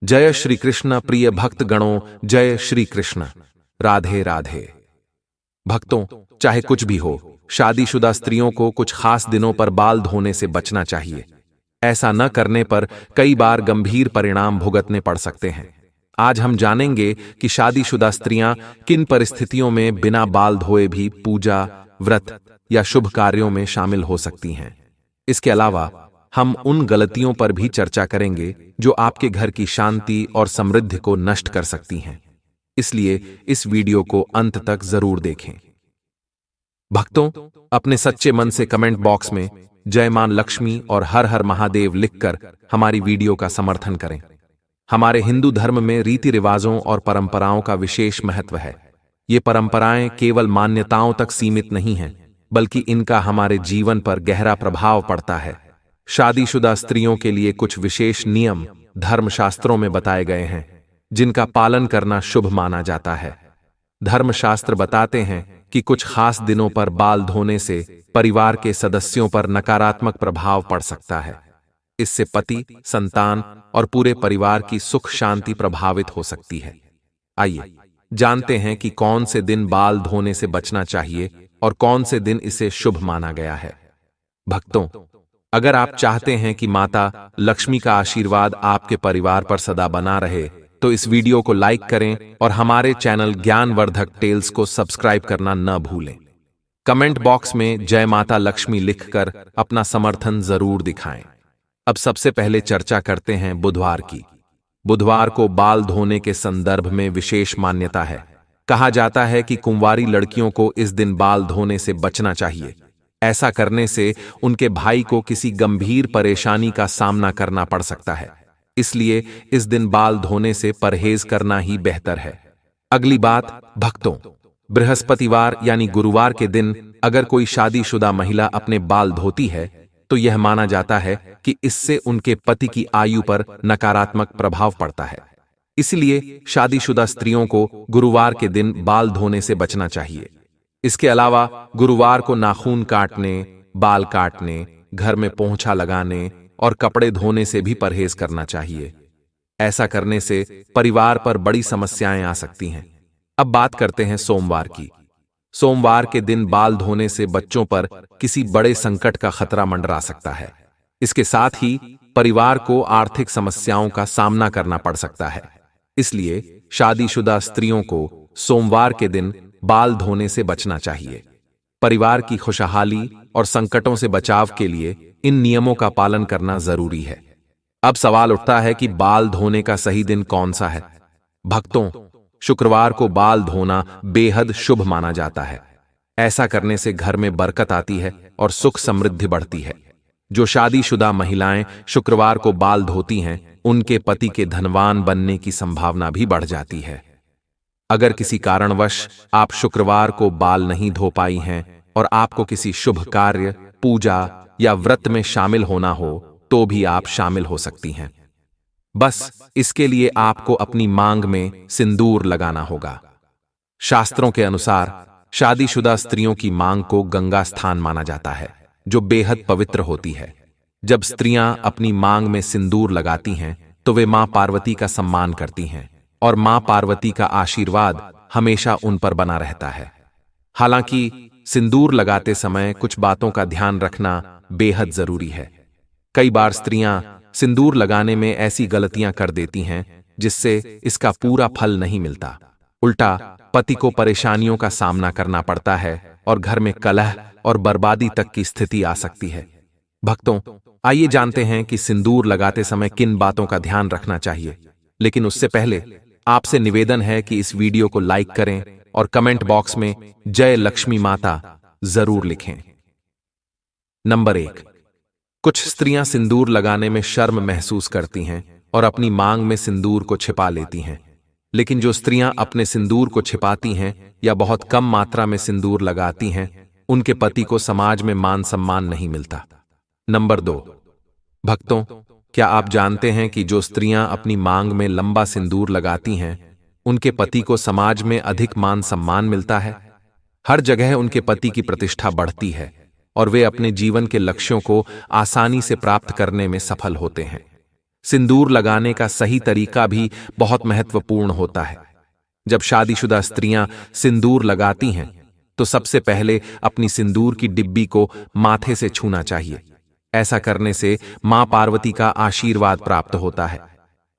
जय श्री कृष्ण प्रिय भक्त गणों, जय श्री कृष्ण। राधे राधे। भक्तों, चाहे कुछ भी हो, शादीशुदा स्त्रियों को कुछ खास दिनों पर बाल धोने से बचना चाहिए। ऐसा न करने पर कई बार गंभीर परिणाम भुगतने पड़ सकते हैं। आज हम जानेंगे कि शादीशुदा स्त्रियां किन परिस्थितियों में बिना बाल धोए भी पूजा, व्रत या शुभ कार्यों में शामिल हो सकती हैं। इसके अलावा हम उन गलतियों पर भी चर्चा करेंगे जो आपके घर की शांति और समृद्धि को नष्ट कर सकती हैं। इसलिए इस वीडियो को अंत तक जरूर देखें। भक्तों, अपने सच्चे मन से कमेंट बॉक्स में जय मां लक्ष्मी और हर हर महादेव लिखकर हमारी वीडियो का समर्थन करें। हमारे हिंदू धर्म में रीति रिवाजों और परंपराओं का विशेष महत्व है। ये परंपराएं केवल मान्यताओं तक सीमित नहीं हैं, बल्कि इनका हमारे जीवन पर गहरा प्रभाव पड़ता है। शादीशुदा स्त्रियों के लिए कुछ विशेष नियम धर्मशास्त्रों में बताए गए हैं, जिनका पालन करना शुभ माना जाता है। धर्मशास्त्र बताते हैं कि कुछ खास दिनों पर बाल धोने से परिवार के सदस्यों पर नकारात्मक प्रभाव पड़ सकता है। इससे पति, संतान और पूरे परिवार की सुख शांति प्रभावित हो सकती है। आइए जानते हैं कि कौन से दिन बाल धोने से बचना चाहिए और कौन से दिन इसे शुभ माना गया है। भक्तों, अगर आप चाहते हैं कि माता लक्ष्मी का आशीर्वाद आपके परिवार पर सदा बना रहे, तो इस वीडियो को लाइक करें और हमारे चैनल ज्ञानवर्धक टेल्स को सब्सक्राइब करना न भूलें। कमेंट बॉक्स में जय माता लक्ष्मी लिखकर अपना समर्थन जरूर दिखाएं। अब सबसे पहले चर्चा करते हैं बुधवार की। बुधवार को बाल धोने के संदर्भ में विशेष मान्यता है। कहा जाता है कि कुंवारी लड़कियों को इस दिन बाल धोने से बचना चाहिए। ऐसा करने से उनके भाई को किसी गंभीर परेशानी का सामना करना पड़ सकता है। इसलिए इस दिन बाल धोने से परहेज करना ही बेहतर है। अगली बात, भक्तों, बृहस्पतिवार यानी गुरुवार के दिन अगर कोई शादीशुदा महिला अपने बाल धोती है, तो यह माना जाता है कि इससे उनके पति की आयु पर नकारात्मक प्रभाव पड़ता है। इसलिए शादीशुदा स्त्रियों को गुरुवार के दिन बाल धोने से बचना चाहिए। इसके अलावा गुरुवार को नाखून काटने, बाल काटने, घर में पोंछा लगाने और कपड़े धोने से भी परहेज करना चाहिए। ऐसा करने से परिवार पर बड़ी समस्याएं आ सकती हैं। अब बात करते हैं सोमवार की। सोमवार के दिन बाल धोने से बच्चों पर किसी बड़े संकट का खतरा मंडरा सकता है। इसके साथ ही परिवार को आर्थिक समस्याओं का सामना करना पड़ सकता है। इसलिए शादीशुदा स्त्रियों को सोमवार के दिन बाल धोने से बचना चाहिए। परिवार की खुशहाली और संकटों से बचाव के लिए इन नियमों का पालन करना जरूरी है। अब सवाल उठता है कि बाल धोने का सही दिन कौन सा है। भक्तों, शुक्रवार को बाल धोना बेहद शुभ माना जाता है। ऐसा करने से घर में बरकत आती है और सुख समृद्धि बढ़ती है। जो शादीशुदा महिलाएं शुक्रवार को बाल धोती हैं, उनके पति के धनवान बनने की संभावना भी बढ़ जाती है। अगर किसी कारणवश आप शुक्रवार को बाल नहीं धो पाई हैं और आपको किसी शुभ कार्य, पूजा या व्रत में शामिल होना हो, तो भी आप शामिल हो सकती हैं। बस इसके लिए आपको अपनी मांग में सिंदूर लगाना होगा। शास्त्रों के अनुसार शादीशुदा स्त्रियों की मांग को गंगा स्थान माना जाता है, जो बेहद पवित्र होती है। जब स्त्रियां अपनी मांग में सिंदूर लगाती हैं, तो वे मां पार्वती का सम्मान करती हैं और मां पार्वती का आशीर्वाद हमेशा उन पर बना रहता है। हालांकि सिंदूर लगाते समय कुछ बातों का ध्यान रखना बेहद जरूरी है। कई बार स्त्रियां सिंदूर लगाने में ऐसी गलतियां कर देती हैं जिससे इसका पूरा फल नहीं मिलता। उल्टा पति को परेशानियों का सामना करना पड़ता है और घर में कलह और बर्बादी तक की स्थिति आ सकती है। भक्तों, आइए जानते हैं कि सिंदूर लगाते समय किन बातों का ध्यान रखना चाहिए। लेकिन उससे पहले आपसे निवेदन है कि इस वीडियो को लाइक करें और कमेंट बॉक्स में जय लक्ष्मी माता जरूर लिखें। नंबर 1, कुछ स्त्रियां सिंदूर लगाने में शर्म महसूस करती हैं और अपनी मांग में सिंदूर को छिपा लेती हैं। लेकिन जो स्त्रियां अपने सिंदूर को छिपाती हैं या बहुत कम मात्रा में सिंदूर लगाती हैं, उनके पति को समाज में मान सम्मान नहीं मिलता। नंबर 2, भक्तों, क्या आप जानते हैं कि जो स्त्रियां अपनी मांग में लंबा सिंदूर लगाती हैं, उनके पति को समाज में अधिक मान सम्मान मिलता है। हर जगह उनके पति की प्रतिष्ठा बढ़ती है और वे अपने जीवन के लक्ष्यों को आसानी से प्राप्त करने में सफल होते हैं। सिंदूर लगाने का सही तरीका भी बहुत महत्वपूर्ण होता है। जब शादीशुदा स्त्रियां सिंदूर लगाती हैं तो सबसे पहले अपनी सिंदूर की डिब्बी को माथे से छूना चाहिए। ऐसा करने से मां पार्वती का आशीर्वाद प्राप्त होता है।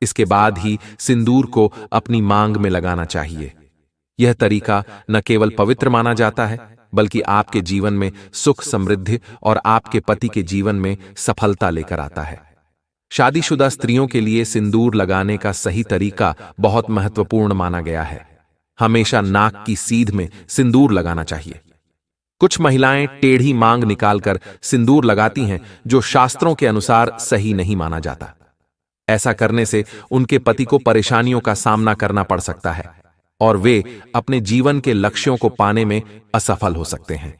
इसके बाद ही सिंदूर को अपनी मांग में लगाना चाहिए। यह तरीका न केवल पवित्र माना जाता है बल्कि आपके जीवन में सुख, समृद्धि और आपके पति के जीवन में सफलता लेकर आता है। शादीशुदा स्त्रियों के लिए सिंदूर लगाने का सही तरीका बहुत महत्वपूर्ण माना गया है। हमेशा नाक की सीध में सिंदूर लगाना चाहिए। कुछ महिलाएं टेढ़ी मांग निकालकर सिंदूर लगाती हैं, जो शास्त्रों के अनुसार सही नहीं माना जाता। ऐसा करने से उनके पति को परेशानियों का सामना करना पड़ सकता है और वे अपने जीवन के लक्ष्यों को पाने में असफल हो सकते हैं।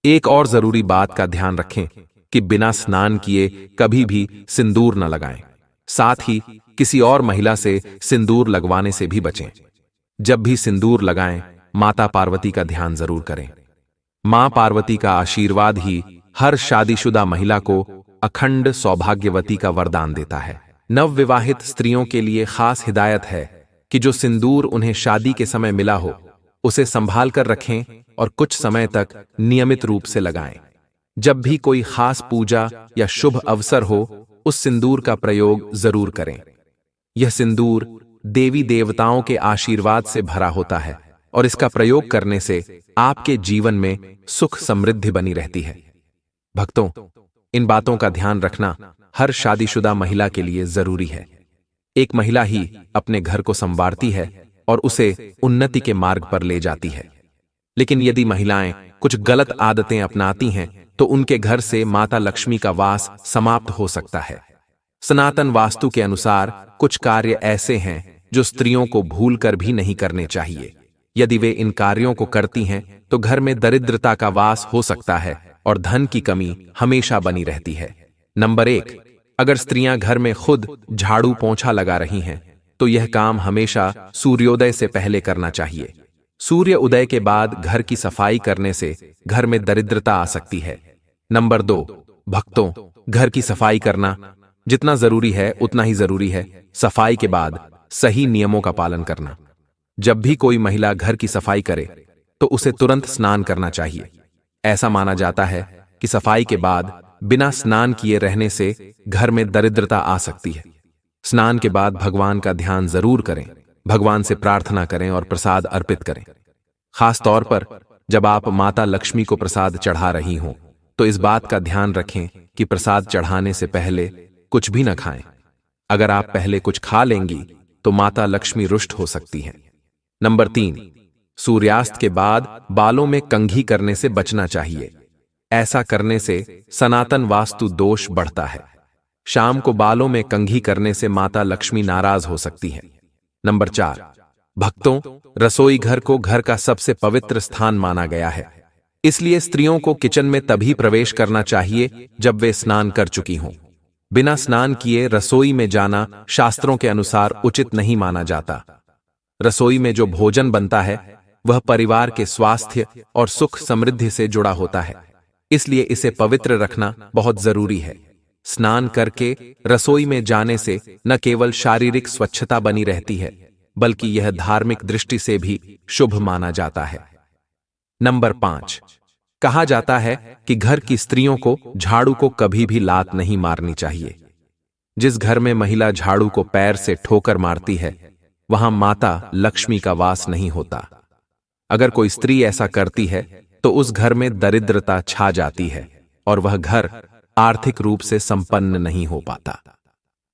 एक और जरूरी बात का ध्यान रखें कि बिना स्नान किए कभी भी सिंदूर न लगाएं। साथ ही किसी और महिला से सिंदूर लगवाने से भी बचें। जब भी सिंदूर लगाएं, माता पार्वती का ध्यान जरूर करें। मां पार्वती का आशीर्वाद ही हर शादीशुदा महिला को अखंड सौभाग्यवती का वरदान देता है। नवविवाहित स्त्रियों के लिए खास हिदायत है कि जो सिंदूर उन्हें शादी के समय मिला हो उसे संभाल कर रखें और कुछ समय तक नियमित रूप से लगाएं। जब भी कोई खास पूजा या शुभ अवसर हो, उस सिंदूर का प्रयोग जरूर करें। यह सिंदूर देवी देवताओं के आशीर्वाद से भरा होता है और इसका प्रयोग करने से आपके जीवन में सुख समृद्धि बनी रहती है। भक्तों, इन बातों का ध्यान रखना हर शादीशुदा महिला के लिए जरूरी है। एक महिला ही अपने घर को संवारती है और उसे उन्नति के मार्ग पर ले जाती है। लेकिन यदि महिलाएं कुछ गलत आदतें अपनाती हैं तो उनके घर से माता लक्ष्मी का वास समाप्त हो सकता है। सनातन वास्तु के अनुसार कुछ कार्य ऐसे हैं जो स्त्रियों को भूलकर भी नहीं करने चाहिए। यदि वे इन कार्यों को करती हैं तो घर में दरिद्रता का वास हो सकता है और धन की कमी हमेशा बनी रहती है। नंबर 1, अगर स्त्रियां घर में खुद झाड़ू पोंछा लगा रही हैं तो यह काम हमेशा सूर्योदय से पहले करना चाहिए। सूर्य उदय के बाद घर की सफाई करने से घर में दरिद्रता आ सकती है। नंबर 2, भक्तों, घर की सफाई करना जितना जरूरी है उतना ही जरूरी है सफाई के बाद सही नियमों का पालन करना। जब भी कोई महिला घर की सफाई करे तो उसे तुरंत स्नान करना चाहिए। ऐसा माना जाता है कि सफाई के बाद बिना स्नान किए रहने से घर में दरिद्रता आ सकती है। स्नान के बाद भगवान का ध्यान जरूर करें, भगवान से प्रार्थना करें और प्रसाद अर्पित करें। खास तौर पर जब आप माता लक्ष्मी को प्रसाद चढ़ा रही हों तो इस बात का ध्यान रखें कि प्रसाद चढ़ाने से पहले कुछ भी न खाएं। अगर आप पहले कुछ खा लेंगी तो माता लक्ष्मी रुष्ट हो सकती हैं। नंबर 3, सूर्यास्त के बाद बालों में कंघी करने से बचना चाहिए। ऐसा करने से सनातन वास्तु दोष बढ़ता है। शाम को बालों में कंघी करने से माता लक्ष्मी नाराज हो सकती हैं। नंबर 4, भक्तों, रसोई घर को घर का सबसे पवित्र स्थान माना गया है। इसलिए स्त्रियों को किचन में तभी प्रवेश करना चाहिए जब वे स्नान कर चुकी हों। बिना स्नान किए रसोई में जाना शास्त्रों के अनुसार उचित नहीं माना जाता। रसोई में जो भोजन बनता है वह परिवार के स्वास्थ्य और सुख समृद्धि से जुड़ा होता है, इसलिए इसे पवित्र रखना बहुत जरूरी है। स्नान करके रसोई में जाने से न केवल शारीरिक स्वच्छता बनी रहती है बल्कि यह धार्मिक दृष्टि से भी शुभ माना जाता है। नंबर 5, कहा जाता है कि घर की स्त्रियों को झाड़ू को कभी भी लात नहीं मारनी चाहिए। जिस घर में महिला झाड़ू को पैर से ठोकर मारती है वहां माता लक्ष्मी का वास नहीं होता। अगर कोई स्त्री ऐसा करती है तो उस घर में दरिद्रता छा जाती है और वह घर आर्थिक रूप से संपन्न नहीं हो पाता।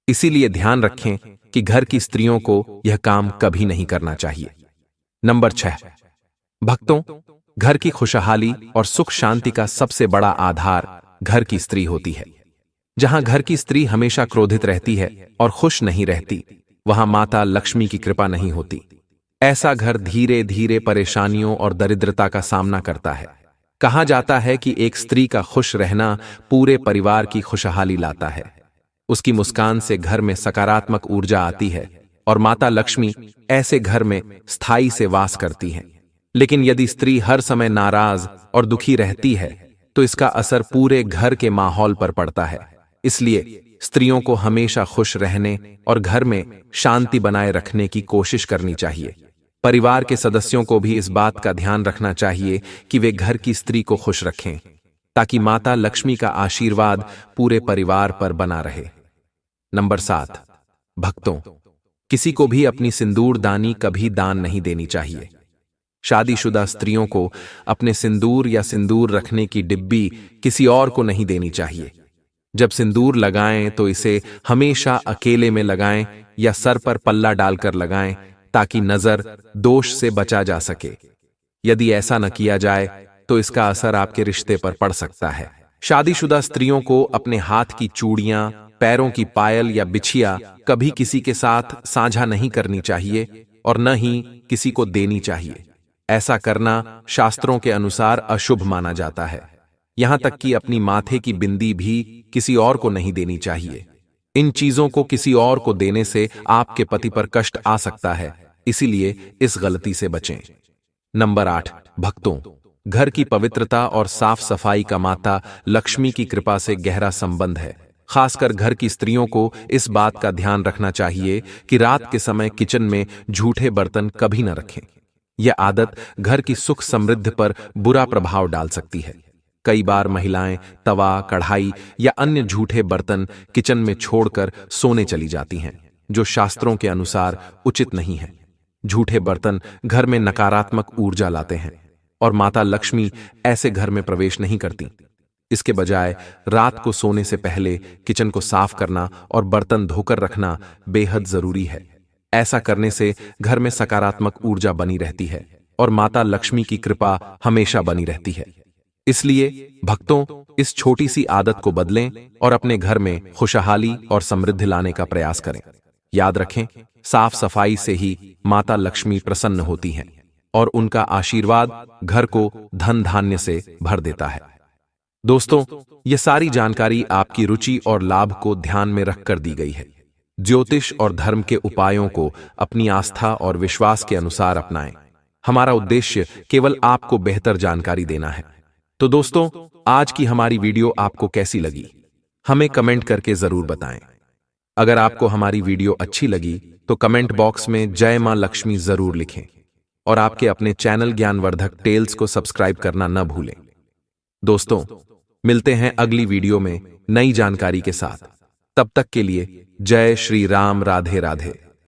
इसीलिए ध्यान रखें कि घर की स्त्रियों को यह काम कभी नहीं करना चाहिए। नंबर 6, भक्तों, घर की खुशहाली और सुख शांति का सबसे बड़ा आधार घर की स्त्री होती है। जहां घर की स्त्री हमेशा क्रोधित रहती है और खुश नहीं रहती, वहां माता लक्ष्मी की कृपा नहीं होती। ऐसा घर धीरे धीरे परेशानियों और दरिद्रता का सामना करता है। कहा जाता है कि एक स्त्री का खुश रहना पूरे परिवार की खुशहाली लाता है। उसकी मुस्कान से घर में सकारात्मक ऊर्जा आती है और माता लक्ष्मी ऐसे घर में स्थायी से वास करती हैं। लेकिन यदि स्त्री हर समय नाराज और दुखी रहती है तो इसका असर पूरे घर के माहौल पर पड़ता है। इसलिए स्त्रियों को हमेशा खुश रहने और घर में शांति बनाए रखने की कोशिश करनी चाहिए। परिवार के सदस्यों को भी इस बात का ध्यान रखना चाहिए कि वे घर की स्त्री को खुश रखें, ताकि माता लक्ष्मी का आशीर्वाद पूरे परिवार पर बना रहे। नंबर 7, भक्तों, किसी को भी अपनी सिंदूर दानी कभी दान नहीं देनी चाहिए। शादीशुदा स्त्रियों को अपने सिंदूर या सिंदूर रखने की डिब्बी किसी और को नहीं देनी चाहिए। जब सिंदूर लगाएं तो इसे हमेशा अकेले में लगाएं या सर पर पल्ला डालकर लगाएं, ताकि नजर दोष से बचा जा सके। यदि ऐसा न किया जाए तो इसका असर आपके रिश्ते पर पड़ सकता है। शादीशुदा स्त्रियों को अपने हाथ की चूड़ियां, पैरों की पायल या बिछिया कभी किसी के साथ साझा नहीं करनी चाहिए और न ही किसी को देनी चाहिए। ऐसा करना शास्त्रों के अनुसार अशुभ माना जाता है। यहां तक कि अपनी माथे की बिंदी भी किसी और को नहीं देनी चाहिए। इन चीजों को किसी और को देने से आपके पति पर कष्ट आ सकता है, इसीलिए इस गलती से बचें। नंबर 8, भक्तों, घर की पवित्रता और साफ सफाई का माता लक्ष्मी की कृपा से गहरा संबंध है। खासकर घर की स्त्रियों को इस बात का ध्यान रखना चाहिए कि रात के समय किचन में झूठे बर्तन कभी न रखें। यह आदत घर की सुख समृद्धि पर बुरा प्रभाव डाल सकती है। कई बार महिलाएं तवा, कढ़ाई या अन्य झूठे बर्तन किचन में छोड़कर सोने चली जाती हैं, जो शास्त्रों के अनुसार उचित नहीं है। झूठे बर्तन घर में नकारात्मक ऊर्जा लाते हैं और माता लक्ष्मी ऐसे घर में प्रवेश नहीं करती। इसके बजाय रात को सोने से पहले किचन को साफ करना और बर्तन धोकर रखना बेहद जरूरी है। ऐसा करने से घर में सकारात्मक ऊर्जा बनी रहती है और माता लक्ष्मी की कृपा हमेशा बनी रहती है। इसलिए भक्तों, इस छोटी सी आदत को बदलें और अपने घर में खुशहाली और समृद्धि लाने का प्रयास करें। याद रखें, साफ सफाई से ही माता लक्ष्मी प्रसन्न होती हैं और उनका आशीर्वाद घर को धन धान्य से भर देता है। दोस्तों, ये सारी जानकारी आपकी रुचि और लाभ को ध्यान में रखकर दी गई है। ज्योतिष और धर्म के उपायों को अपनी आस्था और विश्वास के अनुसार अपनाएं। हमारा उद्देश्य केवल आपको बेहतर जानकारी देना है। तो दोस्तों, आज की हमारी वीडियो आपको कैसी लगी, हमें कमेंट करके जरूर बताएं। अगर आपको हमारी वीडियो अच्छी लगी तो कमेंट बॉक्स में जय मां लक्ष्मी जरूर लिखें और आपके अपने चैनल ज्ञानवर्धक टेल्स को सब्सक्राइब करना न भूलें। दोस्तों, मिलते हैं अगली वीडियो में नई जानकारी के साथ। तब तक के लिए जय श्री राम, राधे राधे।